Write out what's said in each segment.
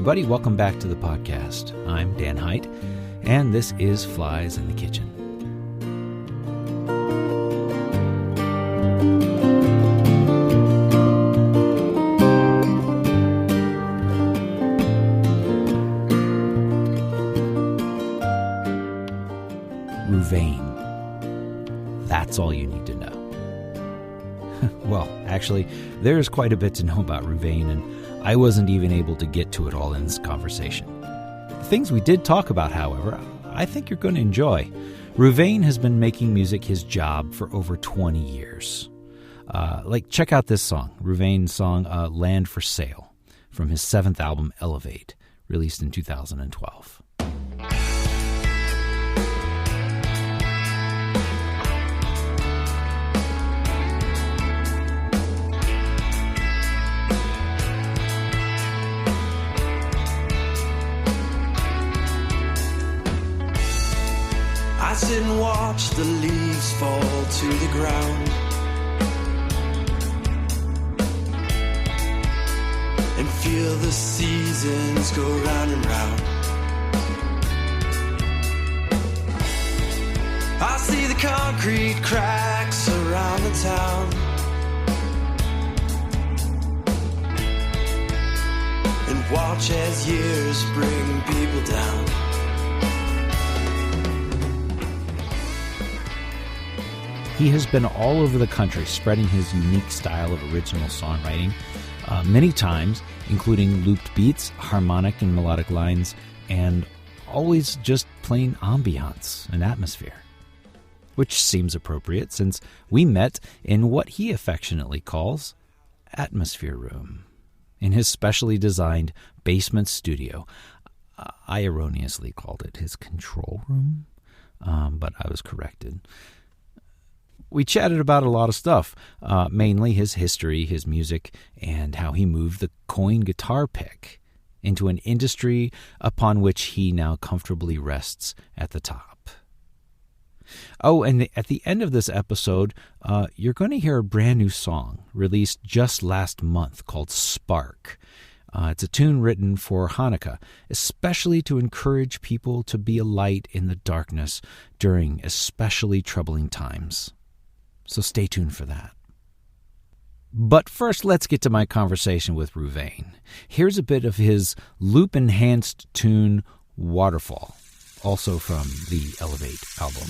everybody. Welcome back to the podcast. I'm Dan Haidt, and this is Flies in the Kitchen. Ruvane. That's all you need to know. Well, actually, there's quite a bit to know about Ruvane, and I wasn't even able to get to it all in this conversation. The things we did talk about, however, I think you're going to enjoy. Ruvane has been making music his job for over 20 years. Check out this song, Ruvane's song, Land for Sale, from his 7th album, Elevate, released in 2012. I sit and watch the leaves fall to the ground and feel the seasons go round and round. I see the concrete cracks around the town and watch as years bring people down. He has been all over the country spreading his unique style of original songwriting, many times, including looped beats, harmonic and melodic lines, and always just plain ambiance and atmosphere. Which seems appropriate since we met in what he affectionately calls Atmosphere Room, in his specially designed basement studio. I erroneously called it his control room, but I was corrected. We chatted about a lot of stuff, mainly his history, his music, and how he moved the coin guitar pick into an industry upon which he now comfortably rests at the top. Oh, and at the end of this episode, you're going to hear a brand new song released just last month called Spark. It's a tune written for Hanukkah, especially to encourage people to be a light in the darkness during especially troubling times. So stay tuned for that. But first, let's get to my conversation with Ruvane. Here's a bit of his loop-enhanced tune, Waterfall, also from the Elevate album.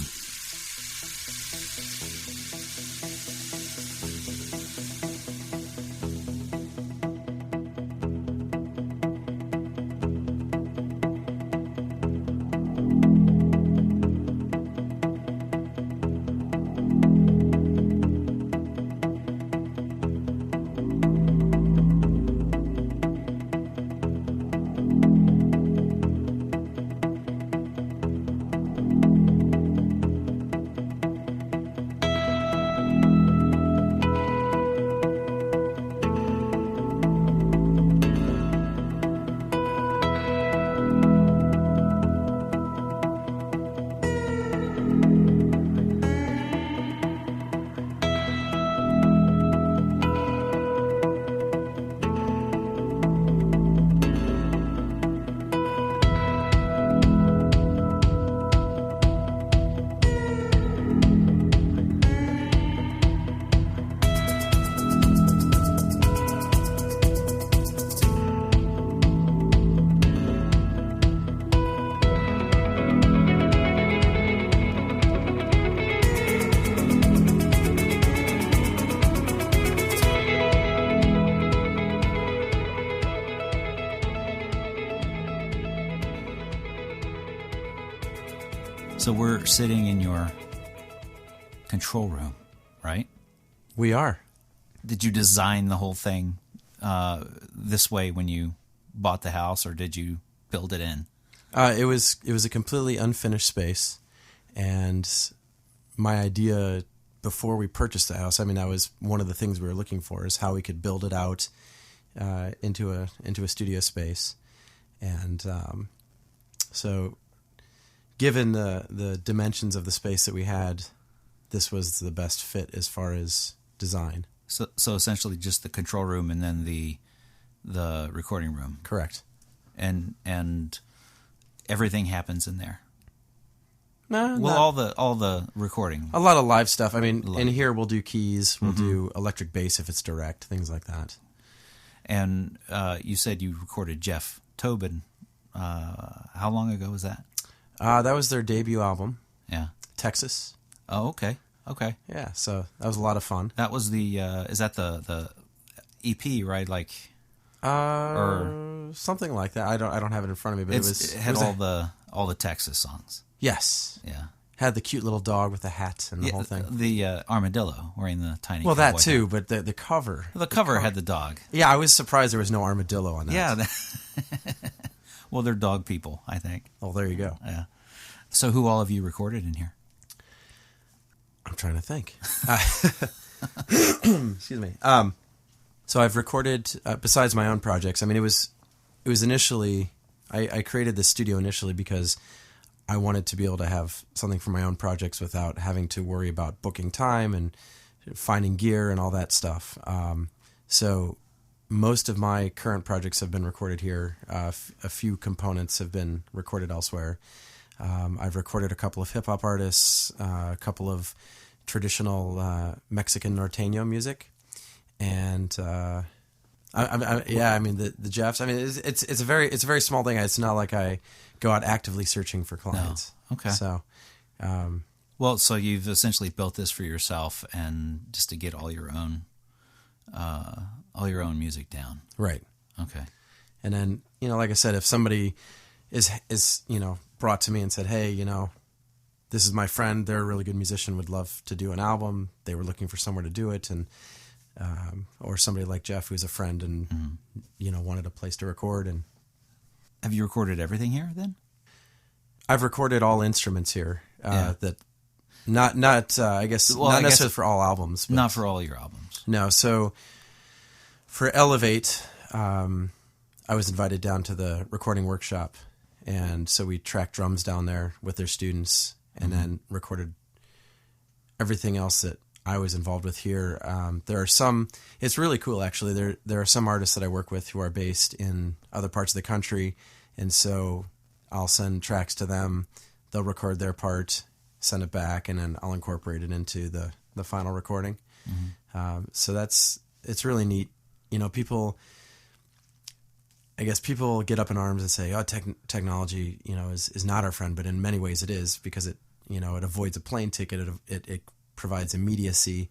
So we're sitting in your control room, right? We are. Did you design the whole thing this way when you bought the house, or did you build it in? It was a completely unfinished space, and my idea before we purchased the house, I mean, that was one of the things we were looking for, is how we could build it out into a studio space, and so given the dimensions of the space that we had, this was the best fit as far as design. So essentially just the control room and then the recording room. Correct. and everything happens in there. No, Well, all the recording. a lot of live stuff. I mean, in here we'll do keys, we'll do electric bass if it's direct, things like that. And you said you recorded Jeff Tobin. How long ago was that? That was their debut album, Yeah. Texas. Oh, okay. Yeah, so that was a lot of fun. That was the is that the EP, right? Like Or something like that. I don't have it in front of me, but it had all the Texas songs. Yes. Yeah. Had the cute little dog with the hat and the whole thing. The armadillo wearing the tiny. Well, that cowboy too, hat. but the cover. The cover had the dog. Yeah, I was surprised there was no armadillo on that. Yeah. Well, they're dog people, I think. Oh, there you go. Yeah. So, who all have you recorded in here? I'm trying to think. Excuse me. So I've recorded besides my own projects. I mean, it was initially I created this studio initially because I wanted to be able to have something for my own projects without having to worry about booking time and finding gear and all that stuff. So most of my current projects have been recorded here. A few components have been recorded elsewhere. I've recorded a couple of hip-hop artists, a couple of traditional Mexican norteño music, and I mean the Jeffs. I mean it's a very small thing. It's not like I go out actively searching for clients. No. Okay. So, Well, so you've essentially built this for yourself, and just to get all your own music down. right. Okay. And then, like I said, if somebody is brought to me and said, hey, this is my friend, they're a really good musician, would love to do an album. They were looking for somewhere to do it. And, or somebody like Jeff, who's a friend and, wanted a place to record. And Have you recorded everything here then? I've recorded all instruments here, that not I guess, Well, not necessarily for all albums, but Not for all your albums. no. So for Elevate, I was invited down to the recording workshop, and so we tracked drums down there with their students, and then recorded everything else that I was involved with here. There are some. It's really cool, actually. There are some artists that I work with who are based in other parts of the country, and so I'll send tracks to them. They'll record their part, send it back, and then I'll incorporate it into the final recording. So it's really neat. People get up in arms and say, "Oh, technology, is not our friend," but in many ways it is, because it avoids a plane ticket. It provides immediacy,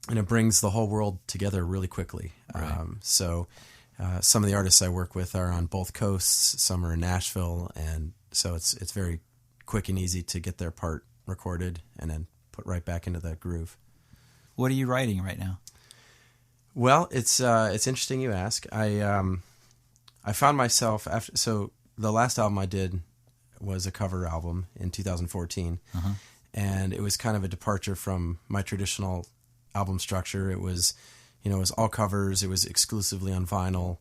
and it brings the whole world together really quickly. Right. Some of the artists I work with are on both coasts. Some are in Nashville, and so it's very quick and easy to get their part recorded and then put right back into the groove. What are you writing right now? Well, it's interesting you ask. I found myself so the last album I did was a cover album in 2014, and it was kind of a departure from my traditional album structure. It was, it was all covers. It was exclusively on vinyl.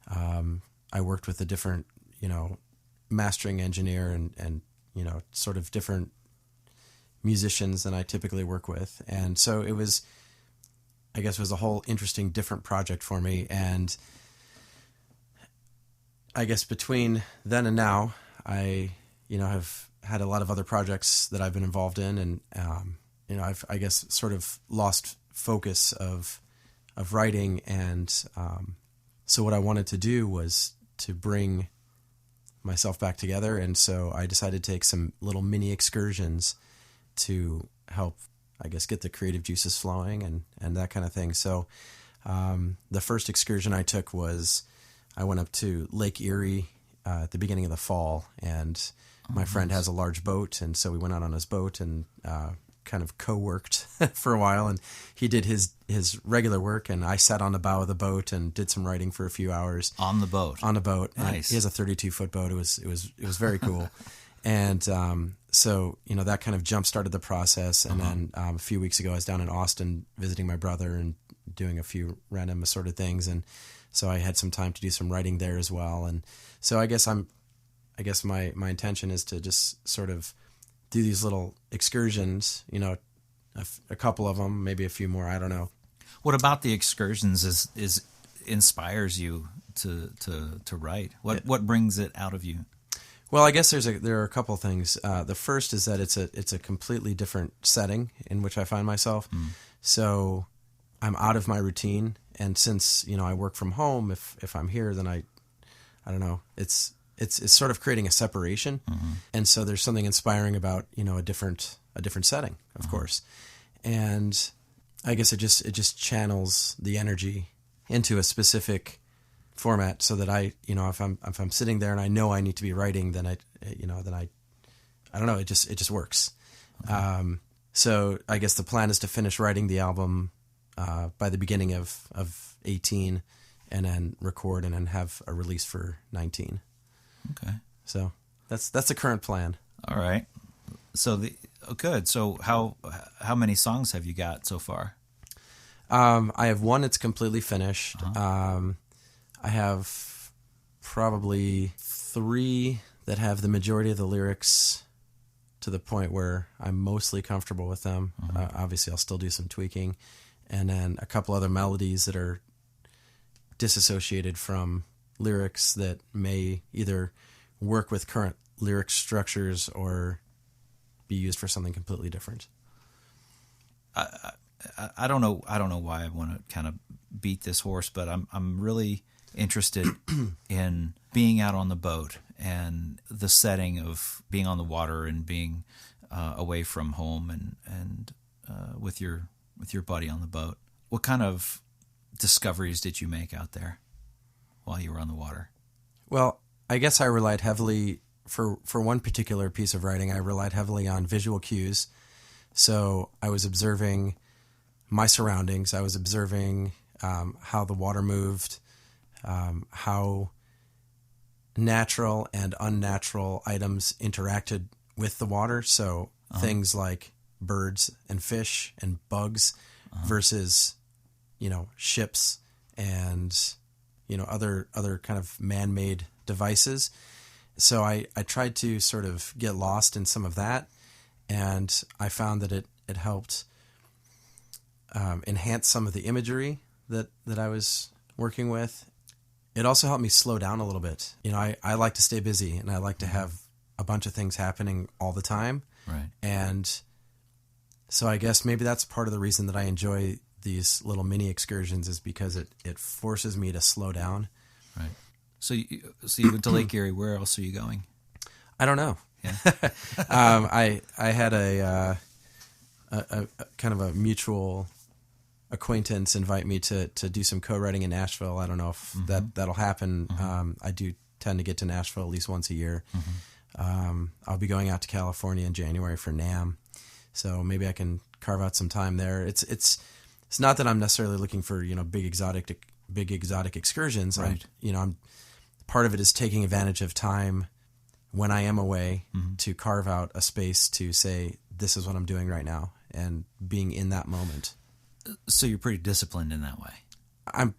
I worked with a different, mastering engineer and sort of different musicians than I typically work with, and so it was, I guess, it was a whole interesting, different project for me. And I guess between then and now, I, have had a lot of other projects that I've been involved in, and I've, I guess, sort of lost focus of writing, and so what I wanted to do was to bring myself back together, and so I decided to take some little mini excursions to help, I guess, get the creative juices flowing and that kind of thing. So the first excursion I took was I went up to Lake Erie at the beginning of the fall, and my friend has a large boat, and so we went out on his boat and kind of co-worked for a while, and he did his regular work, and I sat on the bow of the boat and did some writing for a few hours. On the boat? On the boat. Nice. He has a 32-foot boat. It was very cool. And so, that kind of jump-started the process, and then a few weeks ago I was down in Austin visiting my brother and doing a few random assorted things, and so I had some time to do some writing there as well. And so I guess my intention is to just sort of do these little excursions, a couple of them, maybe a few more, I don't know. What about the excursions is inspires you to write? What brings it out of you? Well, I guess there are a couple things. The first is that it's a completely different setting in which I find myself. So I'm out of my routine, and since I work from home, if I'm here, then I don't know. It's sort of creating a separation, and so there's something inspiring about a different setting, of course, and I guess it just channels the energy into a specific format, so that if I'm sitting there and I know I need to be writing, then I don't know, it just works. So I guess the plan is to finish writing the album by the beginning of 18, and then record and then have a release for 19. Okay. So that's the current plan. All right. So good. So how many songs have you got so far? I have one that's completely finished. I have probably 3 that have the majority of the lyrics to the point where I'm mostly comfortable with them. Obviously, I'll still do some tweaking. And then a couple other melodies that are disassociated from lyrics that may either work with current lyric structures or be used for something completely different. I don't know why I want to kind of beat this horse, but I'm really interested in being out on the boat and the setting of being on the water and being away from home and with your buddy on the boat. What kind of discoveries did you make out there while you were on the water? Well, I guess I relied heavily for one particular piece of writing. I relied heavily on visual cues. So I was observing my surroundings. I was observing how the water moved, how natural and unnatural items interacted with the water. So things like birds and fish and bugs versus, ships and, other kind of man-made devices. So I tried to sort of get lost in some of that, and I found that it helped enhance some of the imagery that I was working with. It also helped me slow down a little bit. I like to stay busy, and I like to have a bunch of things happening all the time. Right. And so I guess maybe that's part of the reason that I enjoy these little mini excursions, is because it forces me to slow down. Right. So you went to Lake Erie. Where else are you going? I don't know. Yeah. I had a kind of a mutual acquaintance invite me to do some co-writing in Nashville. I don't know if that'll happen. I do tend to get to Nashville at least once a year. I'll be going out to California in January for NAMM, so maybe I can carve out some time there. It's not that I'm necessarily looking for big exotic excursions. Right. I'm part of it is taking advantage of time when I am away to carve out a space to say, this is what I'm doing right now, and being in that moment. So you're pretty disciplined in that way. I'm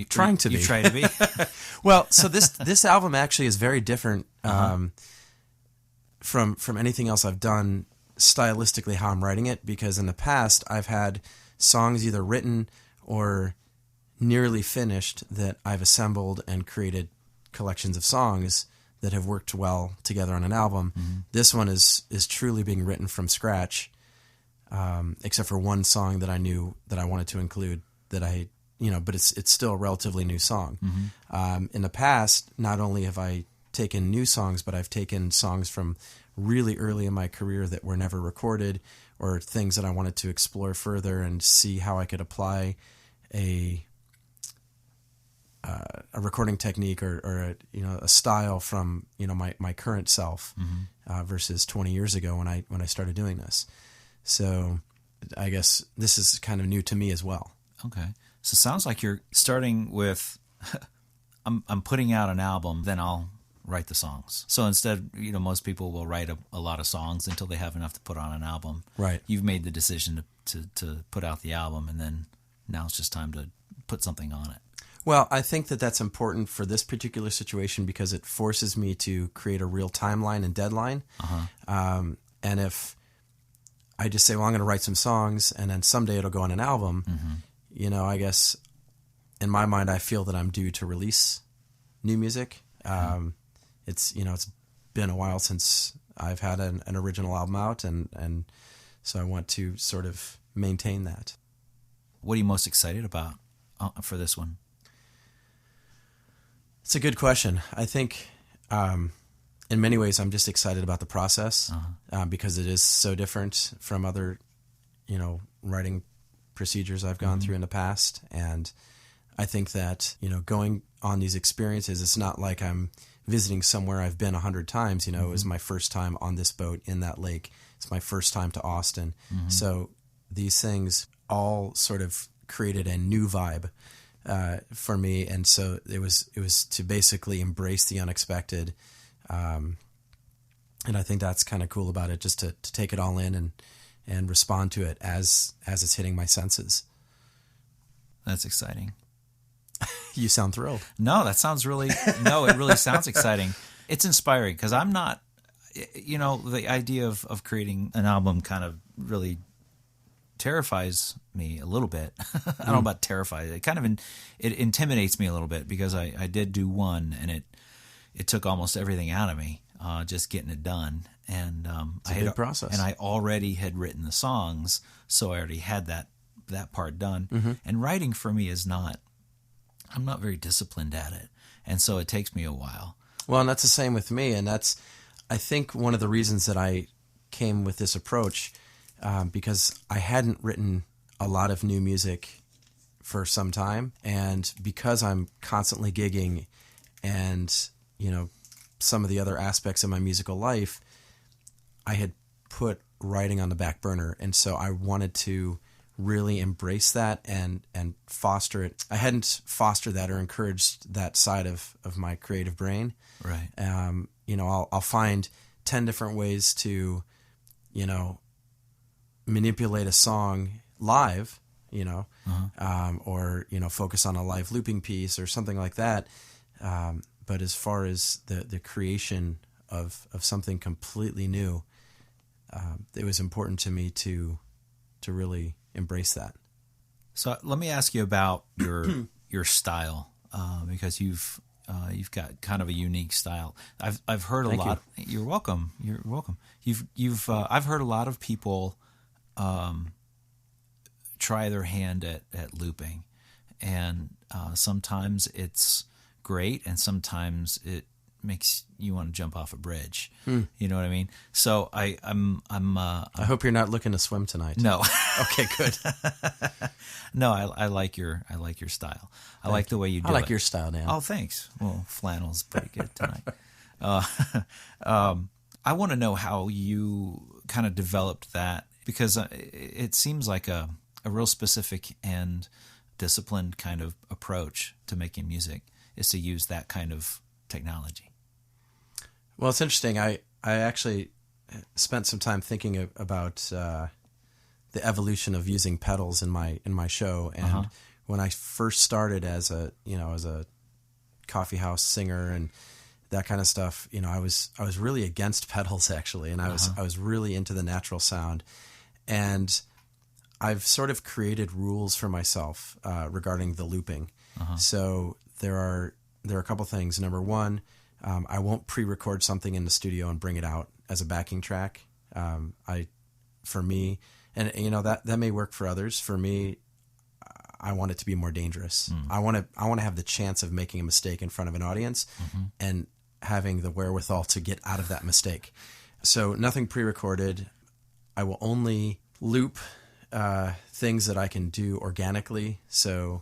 trying to be. You try to be? Well, so this album actually is very different from anything else I've done stylistically, how I'm writing it, because in the past I've had songs either written or nearly finished that I've assembled and created collections of songs that have worked well together on an album. This one is truly being written from scratch, except for one song that I knew that I wanted to include that but it's still a relatively new song. In the past, not only have I taken new songs, but I've taken songs from really early in my career that were never recorded, or things that I wanted to explore further and see how I could apply a recording technique or a style from my current self versus 20 years ago when I started doing this. So I guess this is kind of new to me as well. Okay. So it sounds like you're starting with I'm putting out an album, then I'll write the songs. So instead, most people will write a lot of songs until they have enough to put on an album. Right. You've made the decision to put out the album, and then now it's just time to put something on it. Well, I think that that's important for this particular situation because it forces me to create a real timeline and deadline. And if I just say, well, I'm going to write some songs and then someday it'll go on an album, I guess in my mind I feel that I'm due to release new music. It's been a while since I've had an original album out, and so I want to sort of maintain that. What are you most excited about for this one? It's a good question. I think in many ways I'm just excited about the process because it is so different from other, writing procedures I've gone through in the past. And I think that, going on these experiences, it's not like I'm visiting somewhere I've been 100 times. It was my first time on this boat in that lake. It's my first time to Austin. So these things all sort of created a new vibe for me, and so it was to basically embrace the unexpected, and I think that's kind of cool about it, just to take it all in and respond to it as it's hitting my senses. That's exciting. You sound thrilled. No, that sounds really it really sounds exciting. It's inspiring because I'm not, the idea of creating an album kind of really terrifies me a little bit. I don't know about terrifies. It kind of it intimidates me a little bit because I did do one and it took almost everything out of me, just getting it done. And it's a big process. And I already had written the songs, so I already had that part done. And writing for me I'm not very disciplined at it, and so it takes me a while. Well, and that's the same with me, and that's, I think, one of the reasons that I came with this approach, because I hadn't written a lot of new music for some time, and because I'm constantly gigging and, some of the other aspects of my musical life, I had put writing on the back burner, and so I wanted to really embrace that and foster it. I hadn't fostered that or encouraged that side of my creative brain. Right. I'll find 10 different ways to, manipulate a song live, or, focus on a live looping piece or something like that. But as far as the creation of something completely new, it was important to me to really embrace that. So let me ask you about your style, because you've got kind of a unique style. I've heard a lot. You're welcome. You're welcome. I've heard a lot of people try their hand at looping, and sometimes it's great, and sometimes it makes you want to jump off a bridge. You know what I mean? So I hope you're not looking to swim tonight. No. Okay, good. No, I like your style. I like the way you do it. I like your style, Dan. Oh, thanks. Well, flannel's pretty good tonight. I want to know how you kind of developed that, because it seems like a real specific and disciplined kind of approach to making music is to use that kind of technology. Well, it's interesting. I actually spent some time thinking about the evolution of using pedals in my show, and when I first started as a coffee house singer and that kind of stuff, I was really against pedals actually, and I was really into the natural sound, and I've sort of created rules for myself regarding the looping. So there are a couple things. Number one, I won't pre-record something in the studio and bring it out as a backing track. For me, and that may work for others. For me, I want it to be more dangerous. I want to have the chance of making a mistake in front of an audience and having the wherewithal to get out of that mistake. So nothing pre-recorded. I will only loop things that I can do organically. So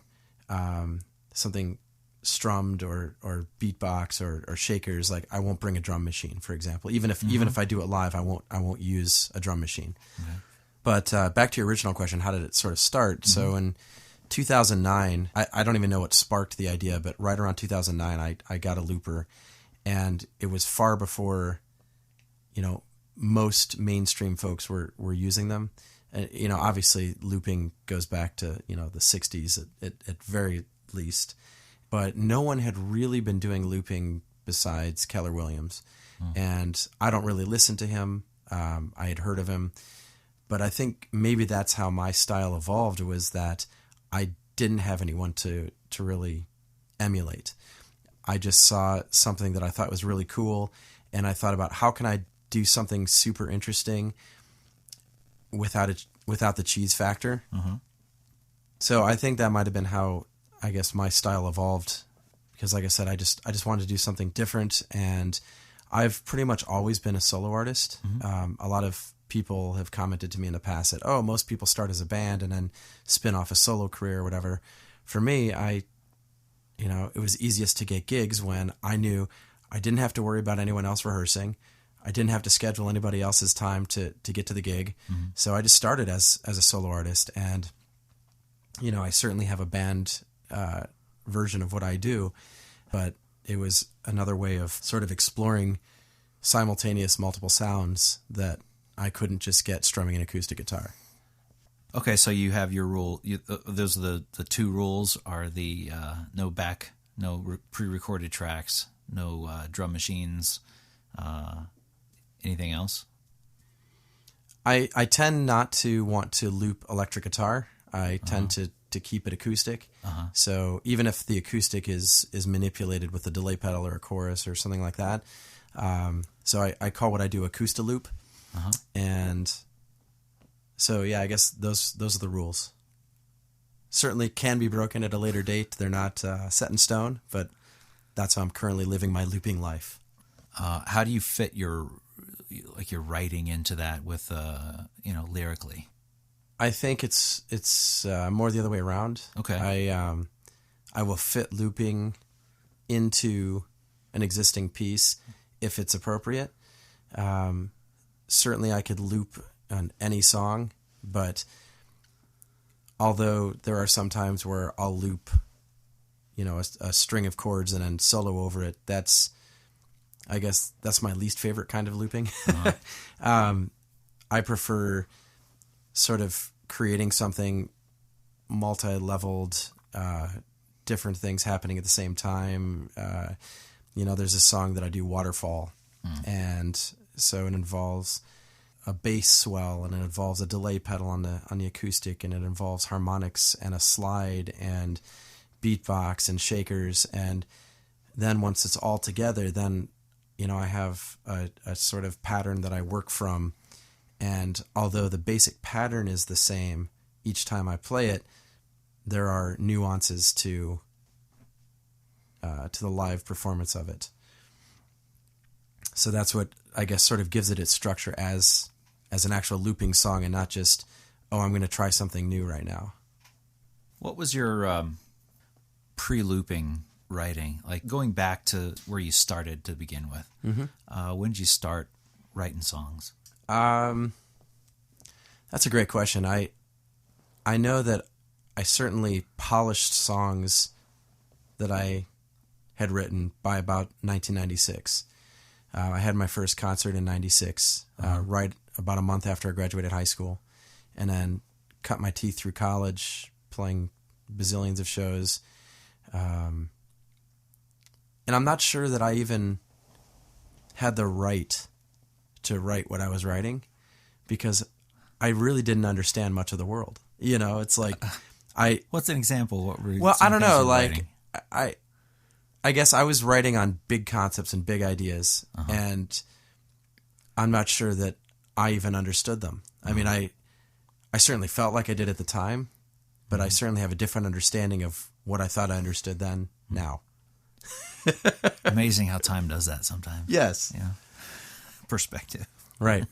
something strummed or beatbox or shakers. Like I won't bring a drum machine, for example. Even if I do it live, I won't use a drum machine. Okay. But back to your original question, how did it sort of start? So in 2009, I don't even know what sparked the idea, but right around 2009, I got a looper, and it was far before, most mainstream folks were using them. And, obviously looping goes back to, the 60s at very least. But no one had really been doing looping besides Keller Williams. And I don't really listen to him. I had heard of him. But I think maybe that's how my style evolved, was that I didn't have anyone to really emulate. I just saw something that I thought was really cool, and I thought about how can I do something super interesting without the cheese factor. So I think that might have been how, I guess, my style evolved, because like I said, I just wanted to do something different, and I've pretty much always been a solo artist. A lot of people have commented to me in the past that, oh, most people start as a band and then spin off a solo career or whatever. For me, it was easiest to get gigs when I knew I didn't have to worry about anyone else rehearsing. I didn't have to schedule anybody else's time to get to the gig. So I just started as a solo artist, and I certainly have a band version of what I do, but it was another way of sort of exploring simultaneous multiple sounds that I couldn't just get strumming an acoustic guitar. Okay, so you have your rule. Those are the two rules are the no pre-recorded tracks, no drum machines. Anything else? I tend not to want to loop electric guitar. I tend to keep it acoustic. So even if the acoustic is manipulated with a delay pedal or a chorus or something like that, so I call what I do acoustic loop. And so yeah, I guess those are the rules. Certainly can be broken at a later date. They're not set in stone, but that's how I'm currently living my looping life. How do you fit your writing into that with lyrically? I think it's more the other way around. Okay. I will fit looping into an existing piece if it's appropriate. Certainly I could loop on any song, but although there are some times where I'll loop, a string of chords and then solo over it, I guess that's my least favorite kind of looping. I prefer sort of creating something multi-leveled, different things happening at the same time. There's a song that I do, Waterfall, and so it involves a bass swell, and it involves a delay pedal on the acoustic, and it involves harmonics and a slide and beatbox and shakers, and then once it's all together, then I have a sort of pattern that I work from, and although the basic pattern is the same each time I play it, there are nuances to the live performance of it. So that's what I guess sort of gives it its structure as an actual looping song, and not just, I'm going to try something new right now. What was your pre-looping writing, like going back to where you started to begin with? When did you start writing songs? That's a great question. I know that I certainly polished songs that I had written by about 1996. I had my first concert in 96, right about a month after I graduated high school, and then cut my teeth through college playing bazillions of shows. And I'm not sure that I even had the right to write what I was writing, because I really didn't understand much of the world. It's like What's an example? What were I don't know. Like I guess I was writing on big concepts and big ideas, and I'm not sure that I even understood them. I mean, I certainly felt like I did at the time, but I certainly have a different understanding of what I thought I understood then now. Amazing how time does that sometimes. Yes. Yeah. Perspective. Right.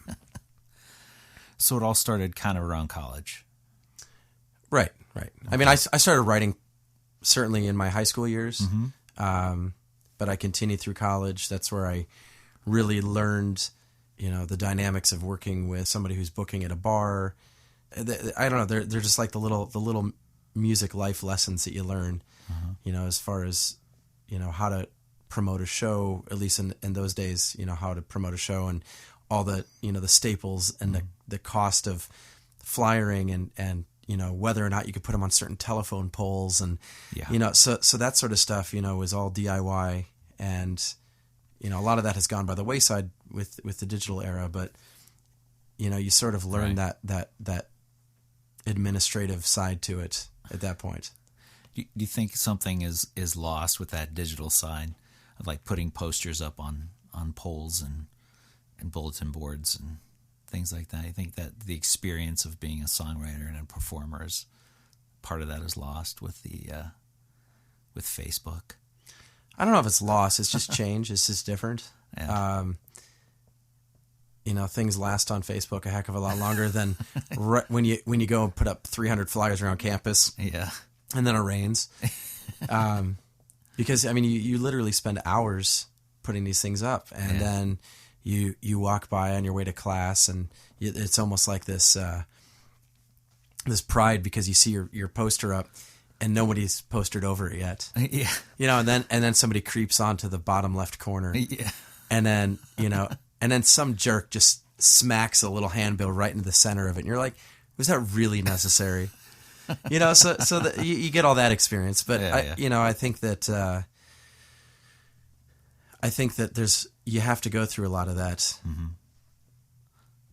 So it all started kind of around college. Right. Okay. I mean, I started writing certainly in my high school years, but I continued through college. That's where I really learned, the dynamics of working with somebody who's booking at a bar. I don't know. They're just like the little music life lessons that you learn, as far as, how to promote a show, at least in those days, how to promote a show, and all the, the staples and the cost of flyering and whether or not you could put them on certain telephone poles, and, so that sort of stuff, was all DIY, and, a lot of that has gone by the wayside with the digital era, but, you sort of learn that administrative side to it at that point. Do you think something is lost with that digital side? like putting posters up on poles and bulletin boards and things like that. I think that the experience of being a songwriter and a performer is part of that is lost with with Facebook. I don't know if it's lost. It's just change. It's just different. Yeah. Things last on Facebook a heck of a lot longer than when you go and put up 300 flyers around campus. Yeah. And then it rains. Because, you literally spend hours putting these things up. And then you walk by on your way to class, and it's almost like this pride because you see your poster up and nobody's postered over it yet. Yeah. And then somebody creeps onto the bottom left corner. Yeah. And then, and then some jerk just smacks a little handbill right into the center of it. And you're like, was that really necessary? So that you get all that experience. But I think that you have to go through a lot of that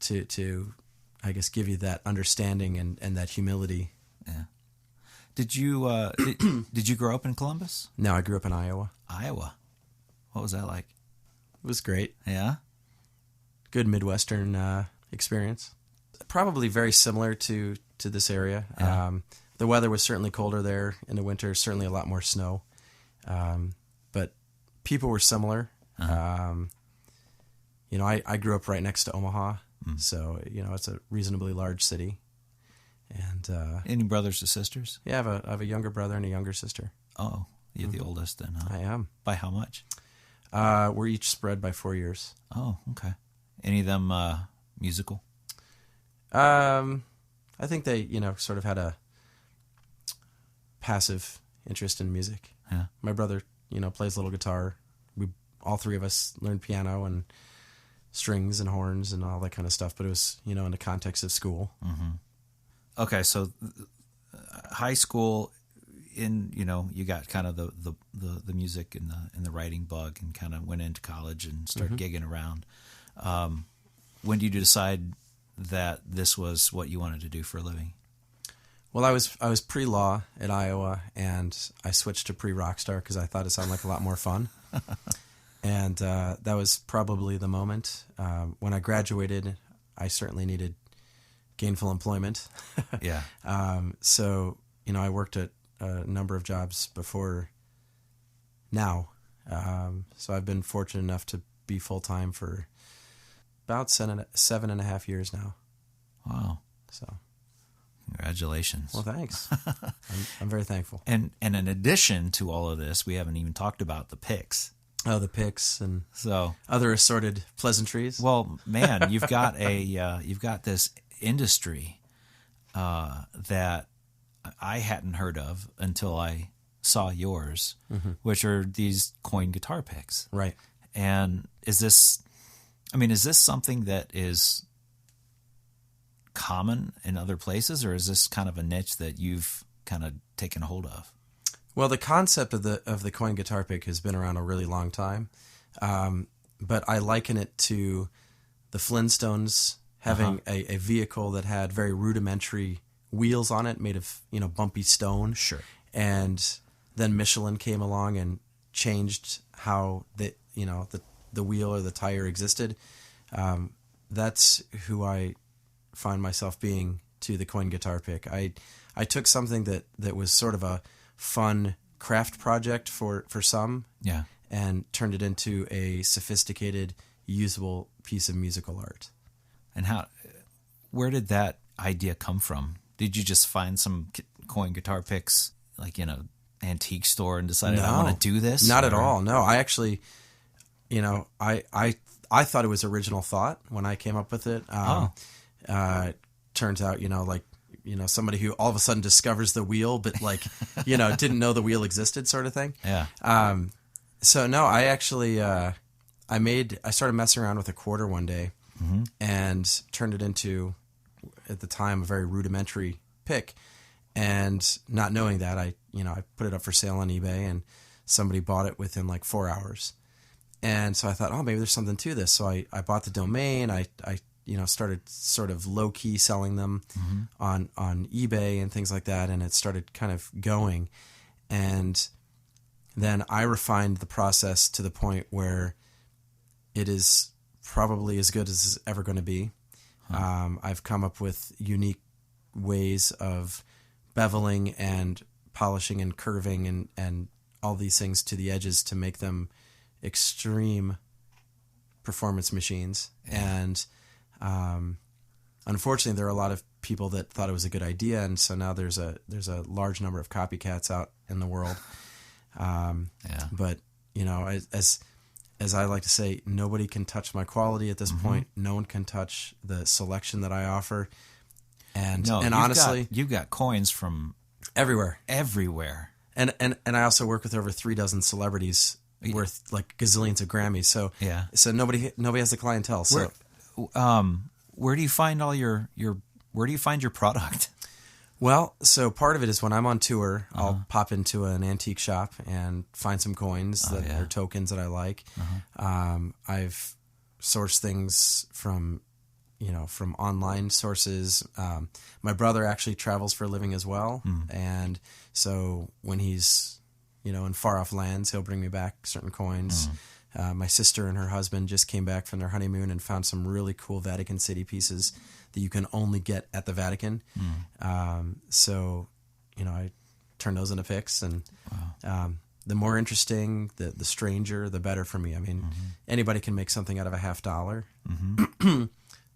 to I guess give you that understanding and that humility. Yeah. Did you did you grow up in Columbus? No, I grew up in Iowa. Iowa. What was that like? It was great. Yeah. Good Midwestern experience. Probably very similar to this area. Yeah. The weather was certainly colder there in the winter. Certainly a lot more snow. But people were similar. Uh-huh. I grew up right next to Omaha, so it's a reasonably large city. And any brothers or sisters? Yeah, I have a younger brother and a younger sister. Oh, you're the oldest then, huh? I am. By how much? We're each spread by 4 years. Oh, okay. Any of them musical? I think they, sort of had a passive interest in music. Yeah. My brother, plays a little guitar. All three of us learned piano and strings and horns and all that kind of stuff. But it was, in the context of school. Mm-hmm. Okay, so high school, you got kind of the music and the writing bug, and kind of went into college and started gigging around. When did you decide that this was what you wanted to do for a living? Well, I was pre-law at Iowa, and I switched to pre-rockstar because I thought it sounded like a lot more fun. And that was probably the moment. When I graduated, I certainly needed gainful employment. Yeah. So, I worked at a number of jobs before now. So I've been fortunate enough to be full-time for about 7.5 years now. Wow. So, congratulations. well, thanks. I'm very thankful. And in addition to all of this, we haven't even talked about the picks. Oh, the picks and So, other assorted pleasantries. well, man, you've got this industry that I hadn't heard of until I saw yours, which are these coin guitar picks. Right. And is this something that is common in other places, or is this kind of a niche that you've kind of taken hold of? Well, the concept of the coin guitar pick has been around a really long time, but I liken it to the Flintstones having a vehicle that had very rudimentary wheels on it, made of bumpy stone. Sure. And then Michelin came along and changed how the wheel or the tire existed. That's who I find myself being to the coin guitar pick. I took something that was sort of a fun craft project for some, Yeah. and turned it into a sophisticated, usable piece of musical art. And where did that idea come from? Did you just find some coin guitar picks like in an antique store and decided I want to do this? Not at all. No, I actually, I thought it was original thought when I came up with it. Turns out, somebody who all of a sudden discovers the wheel, but didn't know the wheel existed, sort of thing. Yeah. So no, I actually, I started messing around with a quarter one day and turned it into, at the time, a very rudimentary pick. And not knowing that, I put it up for sale on eBay, and somebody bought it within like 4 hours. And so I thought, maybe there's something to this. So I bought the domain. I started sort of low key selling them on eBay and things like that. And it started kind of going. And then I refined the process to the point where it is probably as good as it's ever going to be. I've come up with unique ways of beveling and polishing and curving and all these things to the edges to make them extreme performance machines. And unfortunately, there are a lot of people that thought it was a good idea, and so now there's a large number of copycats out in the world. But as I like to say, nobody can touch my quality at this point. No one can touch the selection that I offer. And honestly, you've got coins from everywhere. And I also work with over 36 celebrities worth like gazillions of Grammys. So nobody has the clientele. So where do you find all your product? Well, so part of it is when I'm on tour, I'll pop into an antique shop and find some coins that are tokens that I like. I've sourced things from online sources. My brother actually travels for a living as well. And so when he's, in far off lands, he'll bring me back certain coins. My sister and her husband just came back from their honeymoon and found some really cool Vatican City pieces that you can only get at the Vatican. So, I turn those into picks, and the more interesting, the stranger, the better for me. I mean, anybody can make something out of a $50.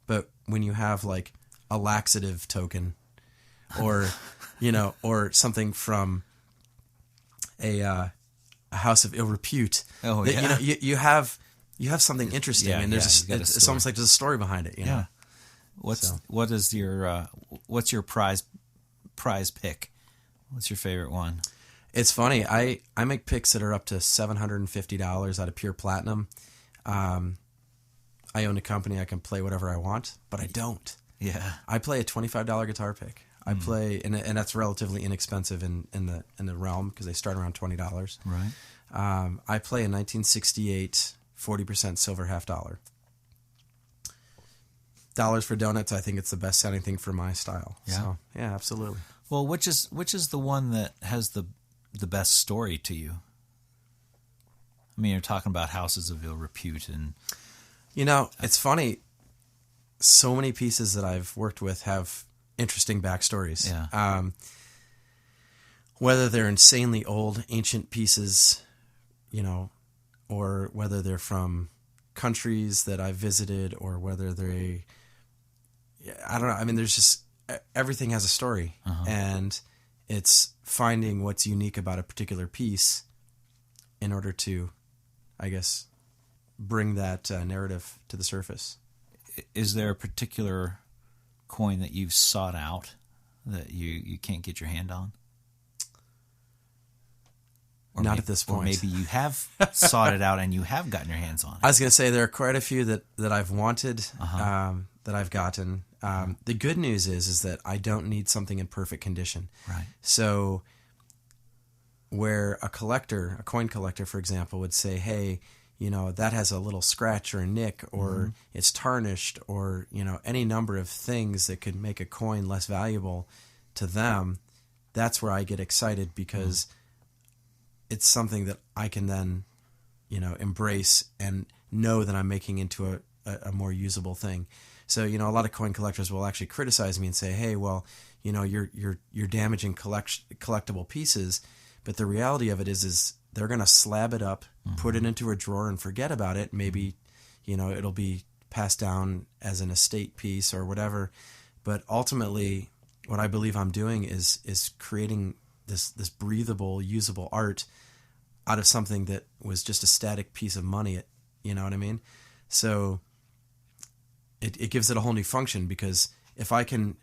But when you have like a laxative token or, or something from a house of ill repute, you have something interesting, and there's it's almost like there's a story behind it. You know? What's your prize pick? What's your favorite one? It's funny. I make picks that are up to $750 out of pure platinum. I own a company. I can play whatever I want, but I don't. Yeah. I play a $25 guitar pick. I play, and that's relatively inexpensive in the realm because they start around $20. Right. I play a 1968 40% silver $50. Dollars for donuts. I think it's the best sounding thing for my style. Yeah. So, yeah, absolutely. Well, which is the one that has the best story to you? I mean, you're talking about houses of ill repute, and it's funny. So many pieces that I've worked with have interesting backstories. Yeah. Whether they're insanely old, ancient pieces, or whether they're from countries that I've visited, or whether I don't know. I mean, there's just everything has a story, and it's finding what's unique about a particular piece in order to, I guess, bring that narrative to the surface. Is there a particular coin that you've sought out that you can't get your hand on? Or Not at this point. Or maybe you have sought it out and you have gotten your hands on it. I was going to say there are quite a few that I've wanted, that I've gotten. The good news is that I don't need something in perfect condition. Right. So where a coin collector, for example, would say, hey, that has a little scratch or a nick, or it's tarnished, or, any number of things that could make a coin less valuable to them, that's where I get excited because it's something that I can then, embrace and know that I'm making into a more usable thing. So, a lot of coin collectors will actually criticize me and say, hey, well, you're damaging collectible pieces. But the reality of it is they're going to slab it up, put it into a drawer and forget about it. Maybe, it'll be passed down as an estate piece or whatever. But ultimately, what I believe I'm doing is creating this breathable, usable art out of something that was just a static piece of money. You know what I mean? So it gives it a whole new function, because if I can,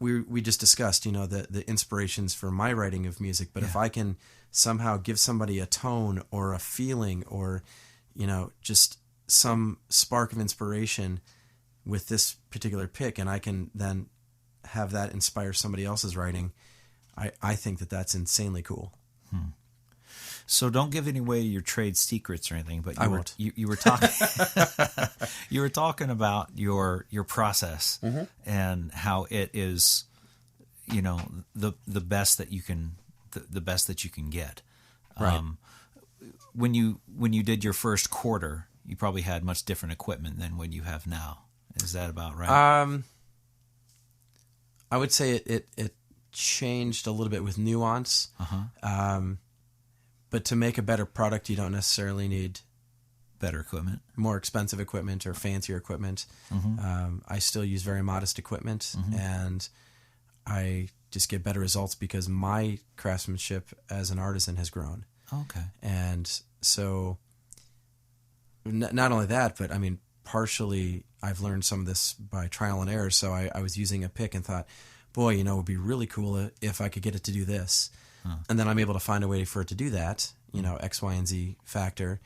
we just discussed, the inspirations for my writing of music, but if I can somehow give somebody a tone or a feeling or, just some spark of inspiration with this particular pick, and I can then have that inspire somebody else's writing, I think that that's insanely cool. So don't give away your trade secrets or anything, but I won't. You were talking you were talking about your process and how it is, the best that you can the best that you can get. Right. When you did your first quarter, you probably had much different equipment than what you have now. Is that about right? I would say it changed a little bit with nuance. But to make a better product, you don't necessarily need Better equipment. more expensive equipment or fancier equipment. I still use very modest equipment, and I just get better results because my craftsmanship as an artisan has grown. Okay. And so not only that, but I mean, partially I've learned some of this by trial and error. So I was using a pick and thought, boy, it would be really cool if I could get it to do this. And then I'm able to find a way for it to do that, X, Y, and Z factor.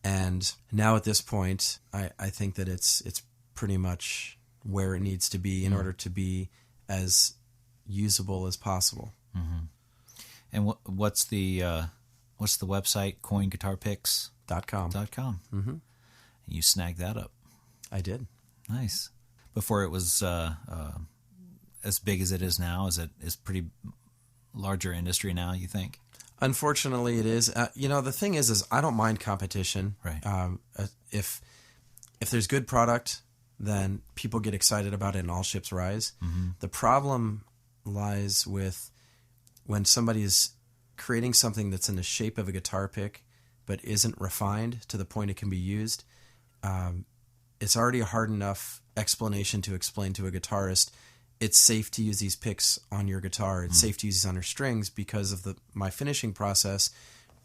And now at this point, I think that it's pretty much where it needs to be in order to be as usable as possible. And what's the website? CoinGuitarPicks.com. .com. You snagged that up. I did. Nice. Before it was as big as it is now, is pretty larger industry now, you think? Unfortunately, it is. The thing is I don't mind competition. Right. If there's good product, then people get excited about it and all ships rise. The problem lies with when somebody is creating something that's in the shape of a guitar pick but isn't refined to the point it can be used. It's already a hard enough explanation to explain to a guitarist it's safe to use these picks on your guitar. It's safe to use these on your strings because of my finishing process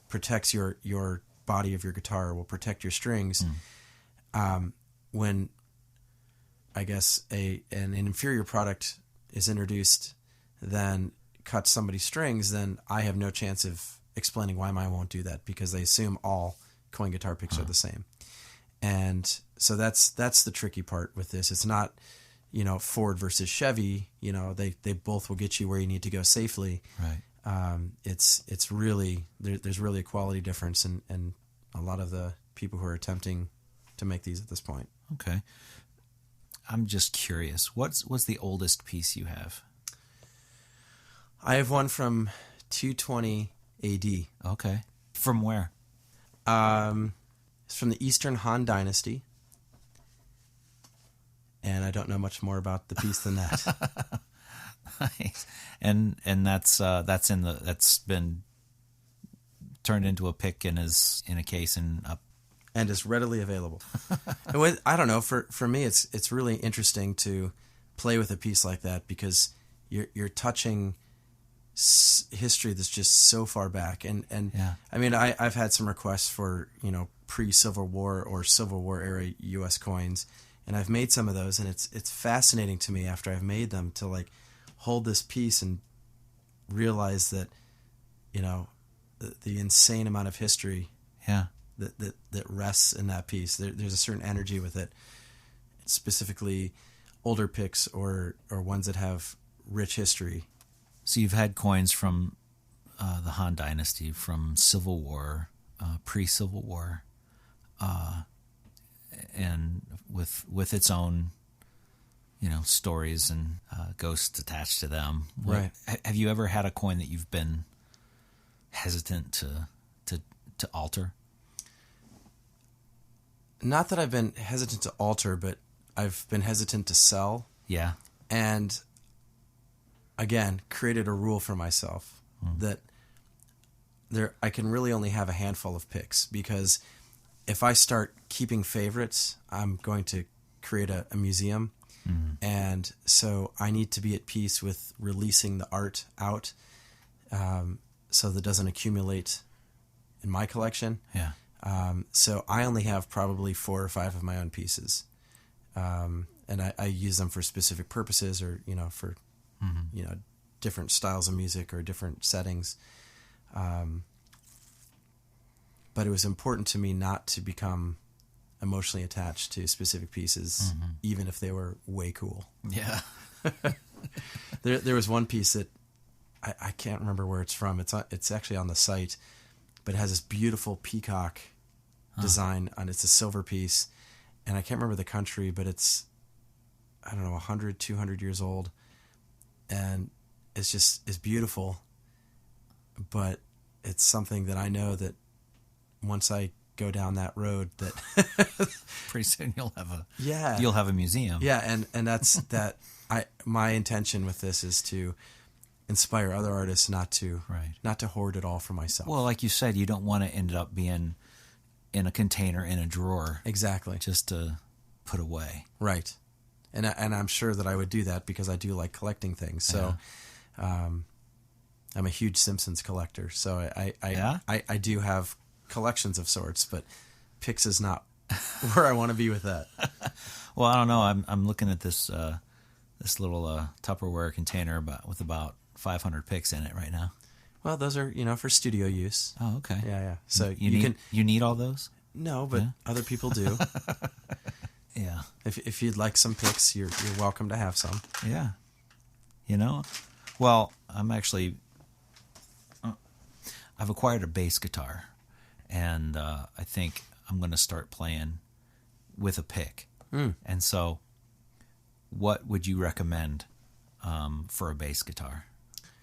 protects your body of your guitar, will protect your strings. When I guess an inferior product is introduced, then cuts somebody's strings, then I have no chance of explaining why mine won't do that because they assume all coin guitar picks are the same. And so that's the tricky part with this. It's not Ford versus Chevy, they both will get you where you need to go safely. Right. It's really, there's really a quality difference and a lot of the people who are attempting to make these at this point. Okay. I'm just curious. What's the oldest piece you have? I have one from 220 AD. Okay. From where? It's from the Eastern Han Dynasty. And I don't know much more about the piece than that. Nice. And that's been turned into a pick and is in a case and up. And is readily available. I don't know. For me, it's really interesting to play with a piece like that because you're touching history that's just so far back. And yeah. I mean, I've had some requests for pre-Civil War or Civil War era U.S. coins. And I've made some of those, and it's fascinating to me after I've made them to hold this piece and realize that, the insane amount of history, that rests in that piece. There's a certain energy with it, specifically older picks or ones that have rich history. So you've had coins from the Han Dynasty, from Civil War, pre-Civil War. And with its own, stories and ghosts attached to them. Right. Have you ever had a coin that you've been hesitant to alter? Not that I've been hesitant to alter, but I've been hesitant to sell. Yeah. And again, created a rule for myself that I can really only have a handful of picks because if I start keeping favorites, I'm going to create a museum. And so I need to be at peace with releasing the art out so that it doesn't accumulate in my collection. Yeah. So I only have probably 4 or 5 of my own pieces. And I use them for specific purposes or, for, different styles of music or different settings. But it was important to me not to become emotionally attached to specific pieces, even if they were way cool. Yeah. There was one piece that I can't remember where it's from. It's actually on the site, but it has this beautiful peacock design on. It's a silver piece, and I can't remember the country, but it's 100, 200 years old, and it's beautiful, but it's something that I know that once I go down that road, that pretty soon you'll have a museum. Yeah, and that's that. My intention with this is to inspire other artists not to hoard it all for myself. Well, like you said, you don't want to end up being in a container in a drawer. Exactly. Just to put away. Right. And I'm sure that I would do that because I do like collecting things. So I'm a huge Simpsons collector. So I do have collections of sorts, but picks is not where I want to be with that. Well, I don't know. I'm looking at this this little Tupperware container with about 500 picks in it right now. Well, those are, for studio use. Oh, okay. Yeah. So you need all those? No, but other people do. Yeah. If you'd like some picks, you're welcome to have some. Yeah. Well, I'm actually I've acquired a bass guitar, and I think I'm going to start playing with a pick. And so, what would you recommend for a bass guitar,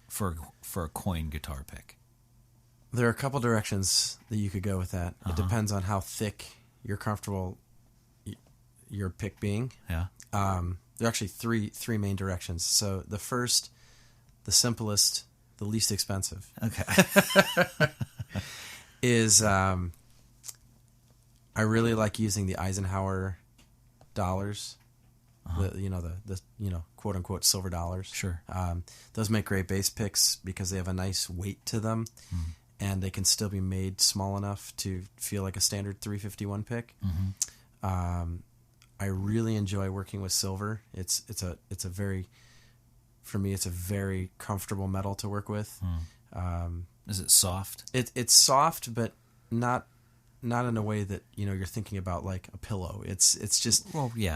for a coin guitar pick? There are a couple directions that you could go with that. It depends on how thick you're comfortable your pick being. Yeah. There are actually three main directions. So the first, the simplest, the least expensive. Okay. is I really like using the Eisenhower dollars. The quote unquote silver dollars. Sure. Those make great bass picks because they have a nice weight to them, and they can still be made small enough to feel like a standard 351 pick. I really enjoy working with silver. It's a very comfortable metal to work with. Is it soft? It's soft, but not in a way that you're thinking about like a pillow. It's just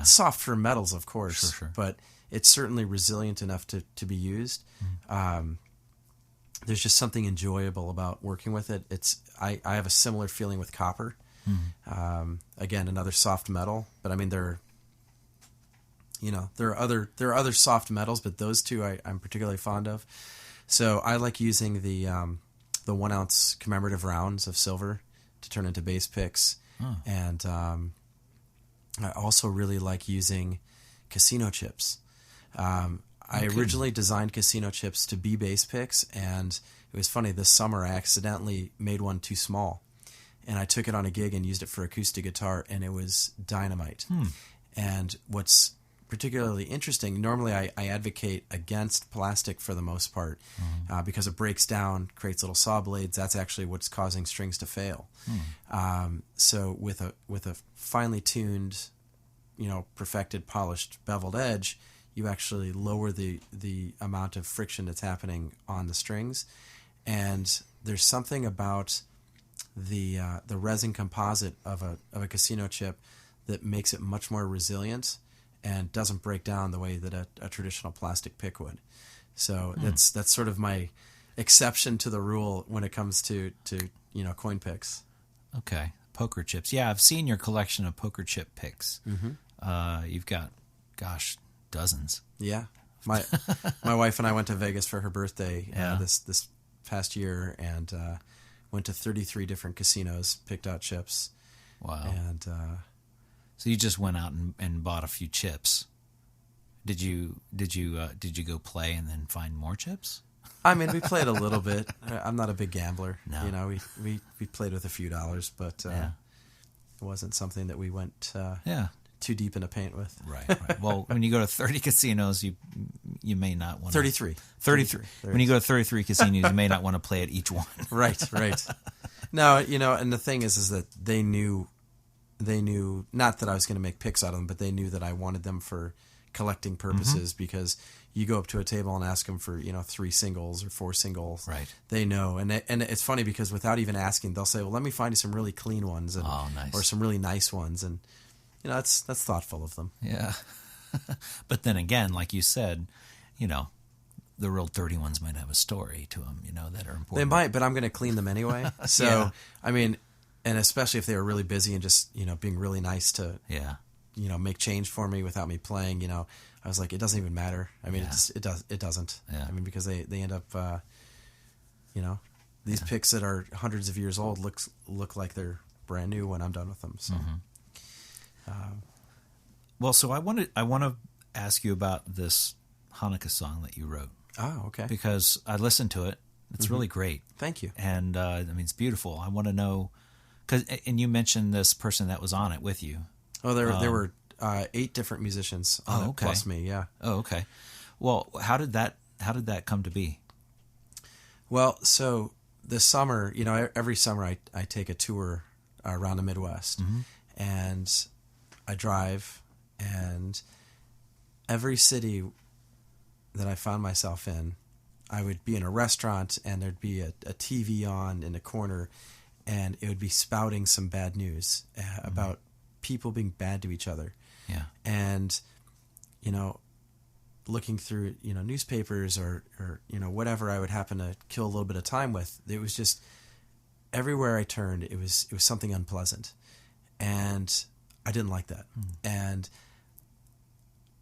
soft for metals, of course. Sure. But it's certainly resilient enough to be used. There's just something enjoyable about working with it. I have a similar feeling with copper. Again, another soft metal, but I mean there are other soft metals, but those two I'm particularly fond of. So I like using the 1 ounce commemorative rounds of silver to turn into bass picks, and I also really like using casino chips. I originally designed casino chips to be bass picks, and it was funny. This summer I accidentally made one too small, and I took it on a gig and used it for acoustic guitar, and it was dynamite. And what's particularly interesting, normally I advocate against plastic for the most part because it breaks down, creates little saw blades. That's actually what's causing strings to fail. So with a finely tuned, perfected, polished, beveled edge, you actually lower the amount of friction that's happening on the strings. And there's something about the resin composite of a casino chip that makes it much more resilient and doesn't break down the way that a traditional plastic pick would. So that's sort of my exception to the rule when it comes to coin picks. Okay, poker chips. Yeah, I've seen your collection of poker chip picks. You've got, dozens. Yeah, my wife and I went to Vegas for her birthday this past year, and went to 33 different casinos, picked out chips. Wow. And so you just went out and bought a few chips. Did you go play and then find more chips? I mean, we played a little bit. I'm not a big gambler. No. We played with a few dollars, but it wasn't something that we went too deep into paint with. Right. Well, when you go to 30 casinos, you may not want to... 33. When you go to 33 casinos, you may not want to play at each one. Right. No, and the thing is that they knew, not that I was going to make picks out of them, but they knew that I wanted them for collecting purposes, because you go up to a table and ask them for 3 singles or 4 singles. Right. They know, and it's funny because without even asking, they'll say, "Well, let me find you some really clean ones, nice. or some really nice ones," and that's thoughtful of them. Yeah. But then again, like you said, the real dirty ones might have a story to them, that are important. They might, but I'm going to clean them anyway. So I mean, and especially if they were really busy and just being really nice to make change for me without me playing, I was like, it doesn't even matter. I mean, it doesn't. Yeah. I mean, because they end up these picks that are hundreds of years old look like they're brand new when I'm done with them. So, well, so I want to ask you about this Hanukkah song that you wrote. Oh, okay. Because I listened to it. It's really great. Thank you. And I mean, it's beautiful. I want to know, and you mentioned this person that was on it with you. Oh, there were 8 different musicians on it, plus me. Yeah. Oh, okay. Well, how did that come to be? Well, so this summer, every summer I take a tour around the Midwest, and I drive, and every city that I found myself in, I would be in a restaurant and there'd be a TV on in a corner, and it would be spouting some bad news about people being bad to each other. Yeah. And, looking through, newspapers or whatever I would happen to kill a little bit of time with, it was just everywhere I turned, it was something unpleasant. And I didn't like that. And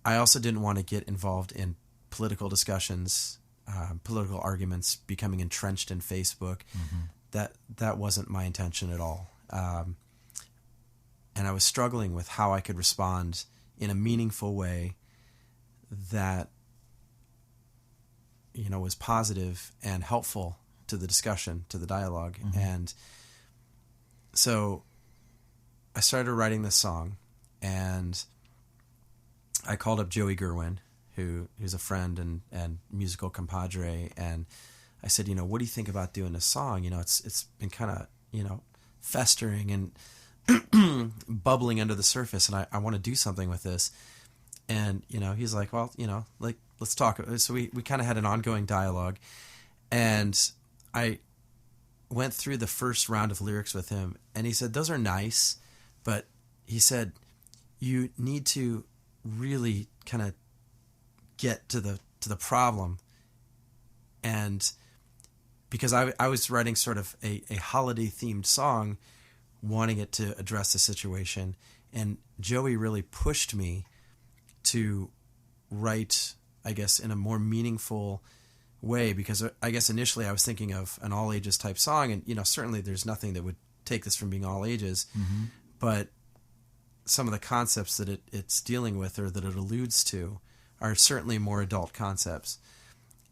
I also didn't want to get involved in political discussions, political arguments, becoming entrenched in Facebook. That wasn't my intention at all. And I was struggling with how I could respond in a meaningful way that was positive and helpful to the discussion, to the dialogue. And so I started writing this song, and I called up Joey Gerwin, who's a friend and musical compadre, and I said, what do you think about doing this song? It's been kind of, festering and bubbling under the surface, and I want to do something with this. And, he's like, well, let's talk. So we kind of had an ongoing dialogue, and I went through the first round of lyrics with him, and he said, those are nice, but he said, you need to really kind of get to the problem. And because I was writing sort of a holiday themed song, wanting it to address the situation, and Joey really pushed me to write, I guess, in a more meaningful way, because I guess initially I was thinking of an all ages type song, and certainly there's nothing that would take this from being all ages, but some of the concepts that it's dealing with or that it alludes to are certainly more adult concepts.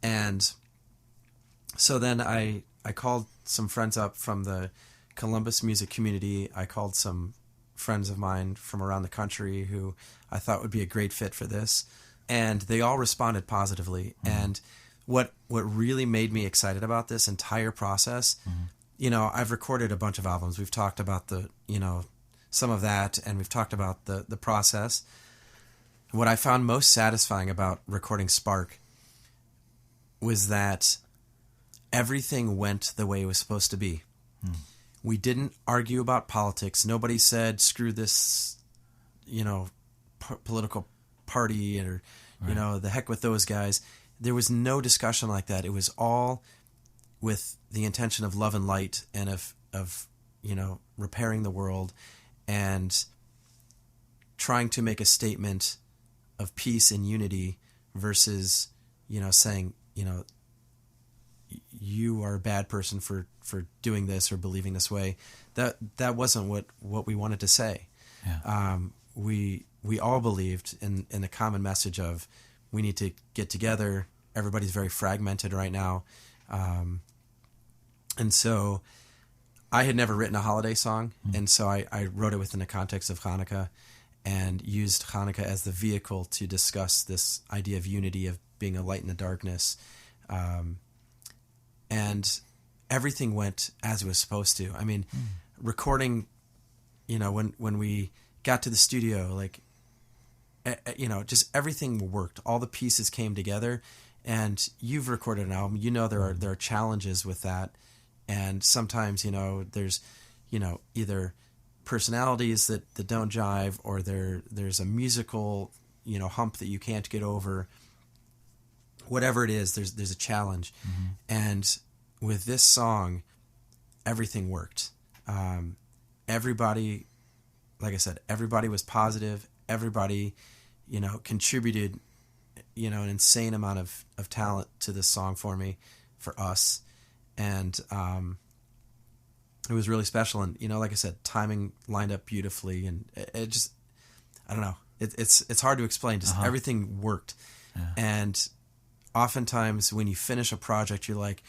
And so then I called some friends up from the Columbus music community. I called some friends of mine from around the country who I thought would be a great fit for this, and they all responded positively. And what really made me excited about this entire process, I've recorded a bunch of albums. We've talked about some of that, and we've talked about the process. What I found most satisfying about recording Spark was that everything went the way it was supposed to be. We didn't argue about politics. Nobody said, screw this, political party, or, the heck with those guys. There was no discussion like that. It was all with the intention of love and light, and of repairing the world, and trying to make a statement of peace and unity versus, saying, you are a bad person for doing this or believing this way. That wasn't what we wanted to say. Yeah. We all believed in the common message of, we need to get together. Everybody's very fragmented right now. And so I had never written a holiday song, and so I wrote it within the context of Hanukkah, and used Hanukkah as the vehicle to discuss this idea of unity, of being a light in the darkness. And everything went as it was supposed to. I mean, recording, when we got to the studio, just everything worked. All the pieces came together, and you've recorded an album. There are challenges with that. And sometimes, there's, either personalities that don't jive, or there's a musical, hump that you can't get over. Whatever it is, there's a challenge. And with this song, everything worked. Everybody, like I said, everybody was positive. Everybody, contributed, an insane amount of talent to this song for us. and it was really special. And like I said, timing lined up beautifully, and it just, I don't know, it's hard to explain. Just everything worked, and oftentimes when you finish a project, you're like,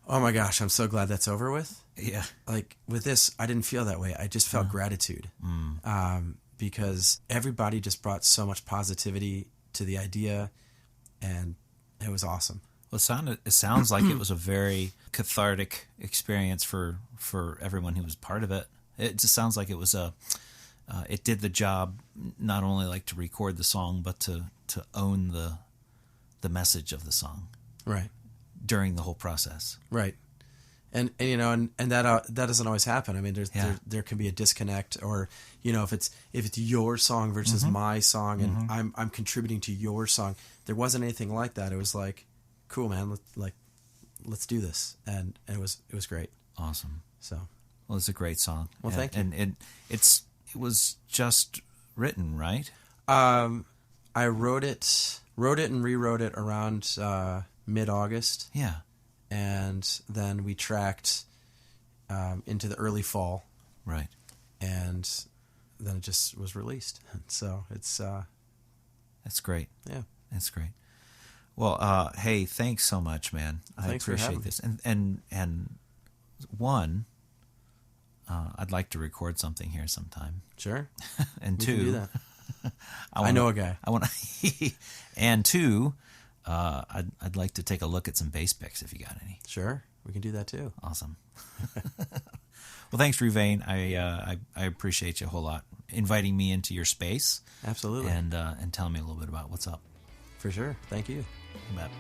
oh my gosh, I'm so glad that's over with. Yeah. Like with this, I didn't feel that way. I just felt gratitude, because everybody just brought so much positivity to the idea, and it was awesome. Well, it sounds like it was a very cathartic experience for everyone who was part of it. It just sounds like it was it did the job, not only like to record the song, but to own the message of the song. Right. During the whole process. Right. And that doesn't always happen. I mean, there can be a disconnect, or if it's your song versus my song, and I'm contributing to your song. There wasn't anything like that. It was like, cool, man. Let's do this, and it was great. Awesome. So, well, it's a great song. Well, thank you. And it was just written, right? I wrote it and rewrote it around mid-August. Yeah. And then we tracked into the early fall. Right. And then it just was released. So it's... That's great. Yeah. That's great. Well, hey, thanks so much, man. Thanks I appreciate this. And one, I'd like to record something here sometime. Sure. And we two... can do that. I know a guy. And two... I'd like to take a look at some bass picks if you got any. Sure, we can do that too. Awesome. Well, thanks, Ruvane. I appreciate you a whole lot, inviting me into your space. Absolutely. And telling me a little bit about what's up. For sure. Thank you. You bet.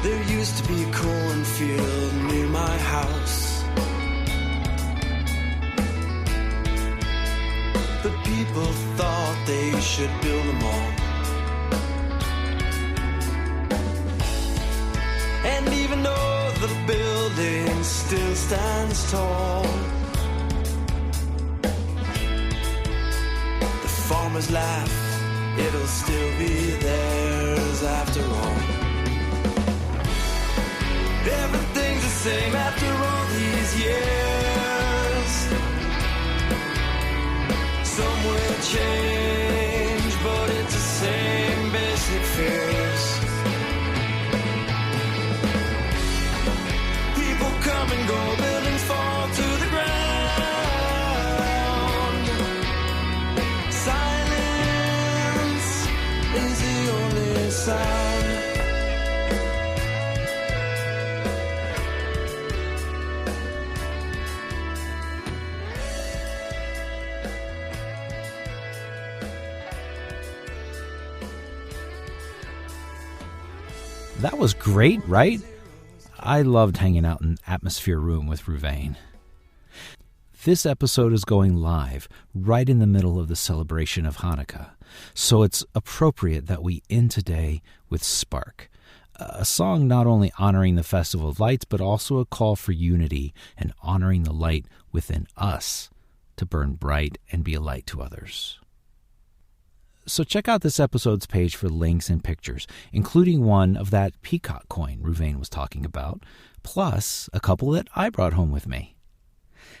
There used to be a cornfield near my house. The people thought they should build them all. And even though the building still stands tall, the farmers laugh, it'll still be theirs after all. Everything's the same after all these years. Some will change, but it's the same basic fears. People come and go, buildings fall to the ground. Silence is the only sound. That was great, right? I loved hanging out in Atmosphere Room with Ruvane. This episode is going live right in the middle of the celebration of Hanukkah, so it's appropriate that we end today with Spark, a song not only honoring the Festival of Lights, but also a call for unity and honoring the light within us to burn bright and be a light to others. So check out this episode's page for links and pictures, including one of that peacock coin Ruvane was talking about, plus a couple that I brought home with me.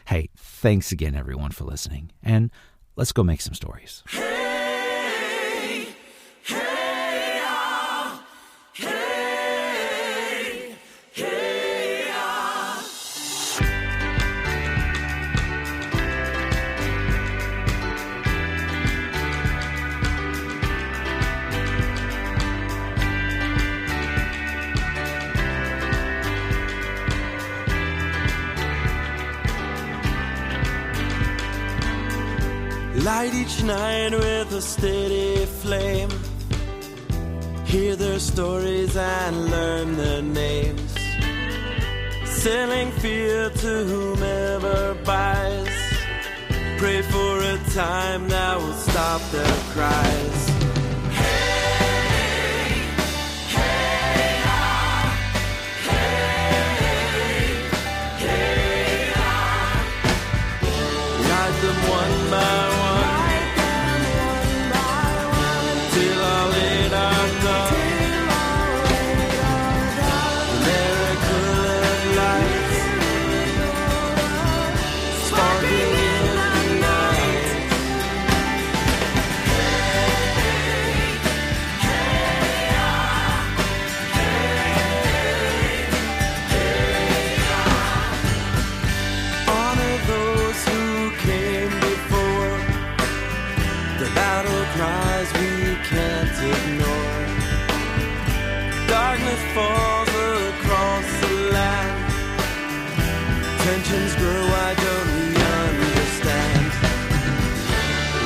Hey, thanks again, everyone, for listening, and let's go make some stories. Hey, hey, hey, hey, light each night with a steady flame. Hear their stories and learn their names. Selling fear to whomever buys. Pray for a time that will stop their cries. Hey, hey, hey, mountains grow, why don't we understand?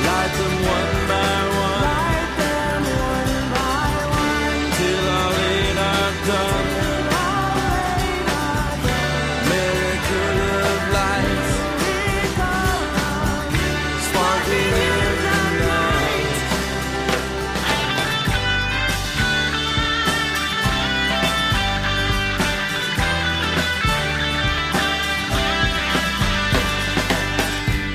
Light them one by one, till all eight are done. Miracle of light, sparkling in the night.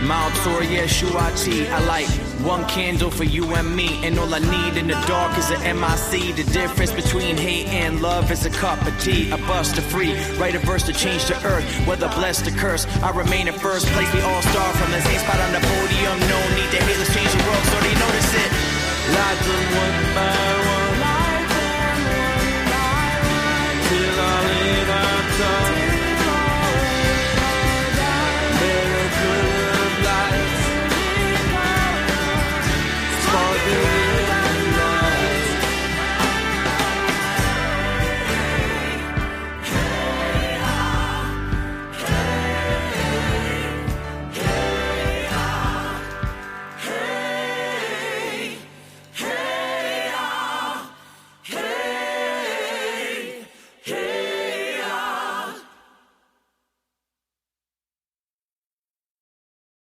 Mount Tor Yeshuati, I light one candle for you and me, and all I need in the dark is an MIC. The difference between hate and love is a cup of tea. A bust to free, write a verse to change the earth, whether blessed or cursed. I remain in first place, we all start from the same spot on the podium. No need to hate, let's change the world, so they notice it. Light them one by one, till all eight are done. Miracle of light, sparkling